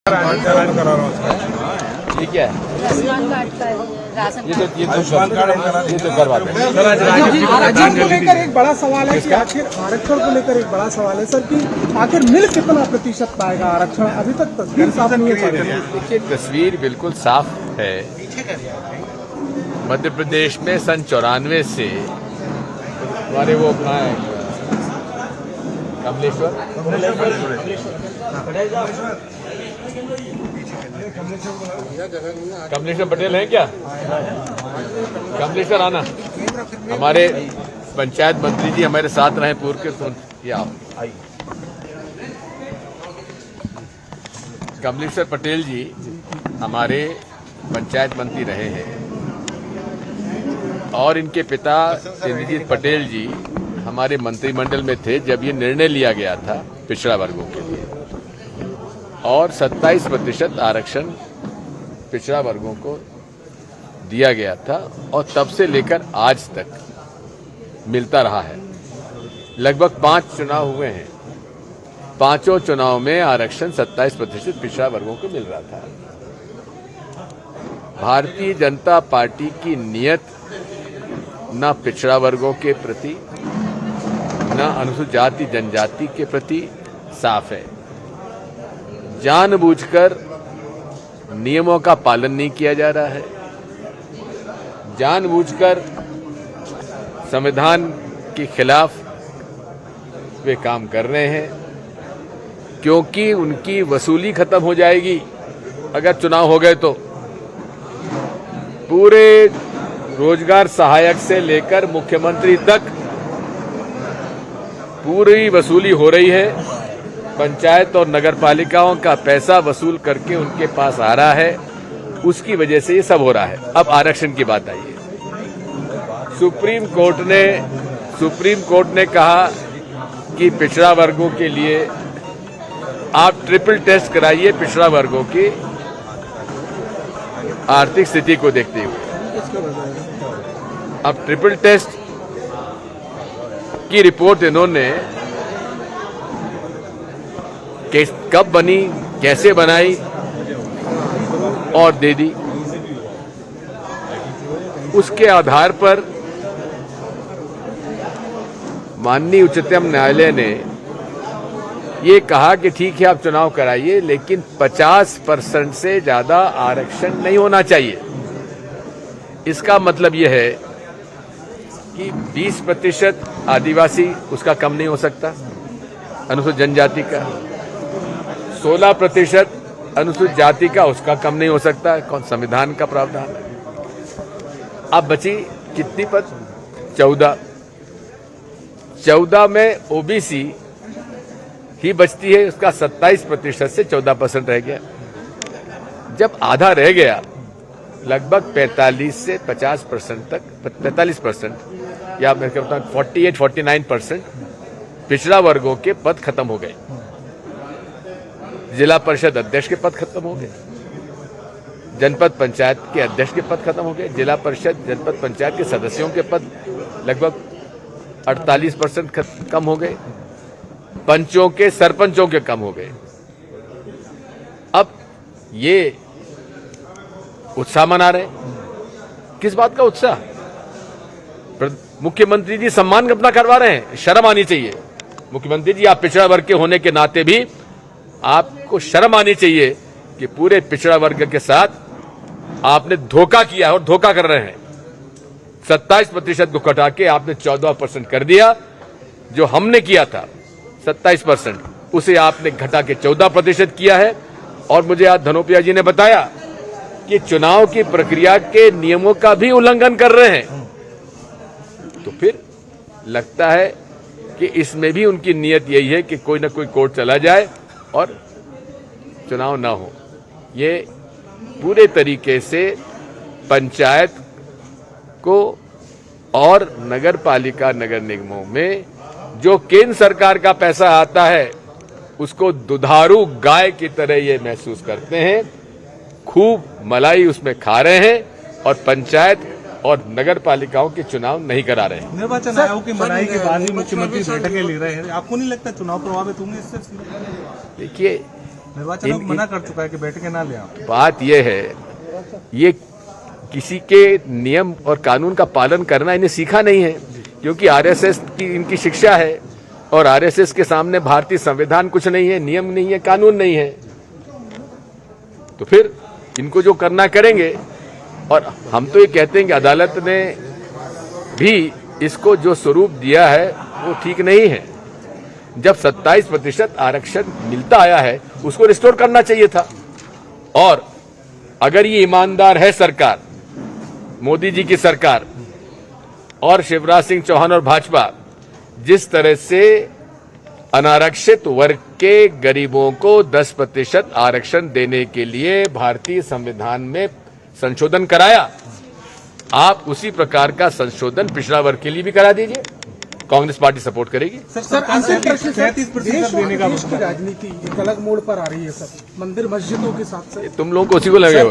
ठीक है, ये तो करवाते हैं। आरक्षण को लेकर एक बड़ा सवाल है कि आखिर आरक्षण को लेकर एक बड़ा सवाल है सर कि आखिर मिल कितना प्रतिशत पाएगा आरक्षण, अभी तक तस्वीर साफ नहीं है। देखिए, तस्वीर बिल्कुल साफ है। मध्य प्रदेश में सन 94 से हमारे वो कहाँ है, कमलेश्वर पटेल हैं क्या? कमलेश्वर आना, हमारे पंचायत मंत्री जी हमारे साथ रहे पूर्व के, सुन आओ। कमलेश्वर पटेल जी हमारे पंचायत मंत्री रहे हैं और इनके पिता इंद्रजीत पटेल जी हमारे मंत्रिमंडल में थे जब ये निर्णय लिया गया था पिछड़ा वर्गों के लिए, और 27% आरक्षण पिछड़ा वर्गों को दिया गया था और तब से लेकर आज तक मिलता रहा है। लगभग 5 चुनाव हुए हैं, पांचों चुनाव में आरक्षण 27% पिछड़ा वर्गों को मिल रहा था। भारतीय जनता पार्टी की नीयत न पिछड़ा वर्गों के प्रति न अनुसूचित जाति जनजाति के प्रति साफ है। जानबूझकर नियमों का पालन नहीं किया जा रहा है, जानबूझकर संविधान के खिलाफ वे काम कर रहे हैं, क्योंकि उनकी वसूली खत्म हो जाएगी अगर चुनाव हो गए तो। पूरे रोजगार सहायक से लेकर मुख्यमंत्री तक पूरी वसूली हो रही है। पंचायत और नगर पालिकाओं का पैसा वसूल करके उनके पास आ रहा है, उसकी वजह से ये सब हो रहा है। अब आरक्षण की बात आई है। सुप्रीम कोर्ट ने कहा कि पिछड़ा वर्गों के लिए आप ट्रिपल टेस्ट कराइए पिछड़ा वर्गों की आर्थिक स्थिति को देखते हुए। अब ट्रिपल टेस्ट की रिपोर्ट इन्होंने कब बनी, कैसे बनाई और दे दी, उसके आधार पर माननीय उच्चतम न्यायालय ने ये कहा कि ठीक है आप चुनाव कराइए, लेकिन 50% से ज्यादा आरक्षण नहीं होना चाहिए। इसका मतलब यह है कि 20% आदिवासी उसका कम नहीं हो सकता, अनुसूचित जनजाति का 16% अनुसूचित जाति का उसका कम नहीं हो सकता, कौन संविधान का प्रावधान है। अब बची कितनी पद? 14 में ओबीसी ही बचती है, उसका 27% से 14% रह गया। जब आधा रह गया, लगभग 45 से 50% तक, 45% या मैं कहता हूं 48-49% पिछड़ा वर्गों के पद खत्म हो गए। जिला परिषद अध्यक्ष के पद खत्म हो गए, जनपद पंचायत के अध्यक्ष के पद खत्म हो गए, जिला परिषद जनपद पंचायत के सदस्यों के पद लगभग 48% कम हो गए, पंचों के सरपंचों के कम हो गए। अब ये उत्साह मना रहे, किस बात का उत्साह? मुख्यमंत्री जी सम्मान अपना करवा रहे हैं, शर्म आनी चाहिए। मुख्यमंत्री जी, आप पिछड़ा वर्ग के होने के नाते भी आपको शर्म आनी चाहिए कि पूरे पिछड़ा वर्ग के साथ आपने धोखा किया और धोखा कर रहे हैं। 27% को घटा के आपने 14% कर दिया। जो हमने किया था 27%, उसे आपने घटा के 14% किया है। और मुझे आज धनोपिया जी ने बताया कि चुनाव की प्रक्रिया के नियमों का भी उल्लंघन कर रहे हैं। तो फिर लगता है कि इसमें भी उनकी नीयत यही है कि कोई ना कोई कोर्ट चला जाए और चुनाव ना हो। ये पूरे तरीके से पंचायत को और नगर पालिका नगर निगमों में जो केंद्र सरकार का पैसा आता है, उसको दुधारू गाय की तरह ये महसूस करते हैं, खूब मलाई उसमें खा रहे हैं और पंचायत और नगर पालिकाओं के चुनाव नहीं करा रहे हैं। निर्वाचन आयोग की मनाही के बाद ही मुख्यमंत्री बैठकें ले रहे हैं, आपको नहीं लगता चुनाव प्रभावित होंगे इससे? देखिए, निर्वाचन आयोग मना कर चुका है कि बैठकें ना ले आप। बात यह है, ये किसी के नियम और कानून का पालन करना इन्हें सीखा नहीं है, क्योंकि आरएसएस की इनकी शिक्षा है और आरएसएस के सामने भारतीय संविधान कुछ नहीं है, नियम नहीं है, कानून नहीं है। तो फिर इनको जो करना करेंगे। और हम तो ये कहते हैं कि अदालत ने भी इसको जो स्वरूप दिया है वो ठीक नहीं है। जब 27% आरक्षण मिलता आया है उसको रिस्टोर करना चाहिए था। और अगर ये ईमानदार है सरकार, मोदी जी की सरकार और शिवराज सिंह चौहान और भाजपा, जिस तरह से अनारक्षित वर्ग के गरीबों को 10% आरक्षण देने के लिए भारतीय संविधान में संशोधन कराया, आप उसी प्रकार का संशोधन पिछड़ा वर्ग के लिए भी करा दीजिए। कांग्रेस पार्टी सपोर्ट करेगी। सर अंतिम प्रश्न, 37% देने का राजनीति एक अलग मोड़ पर आ रही है सर, मंदिर मस्जिदों के साथ। तुम लोगों को उसी को लगे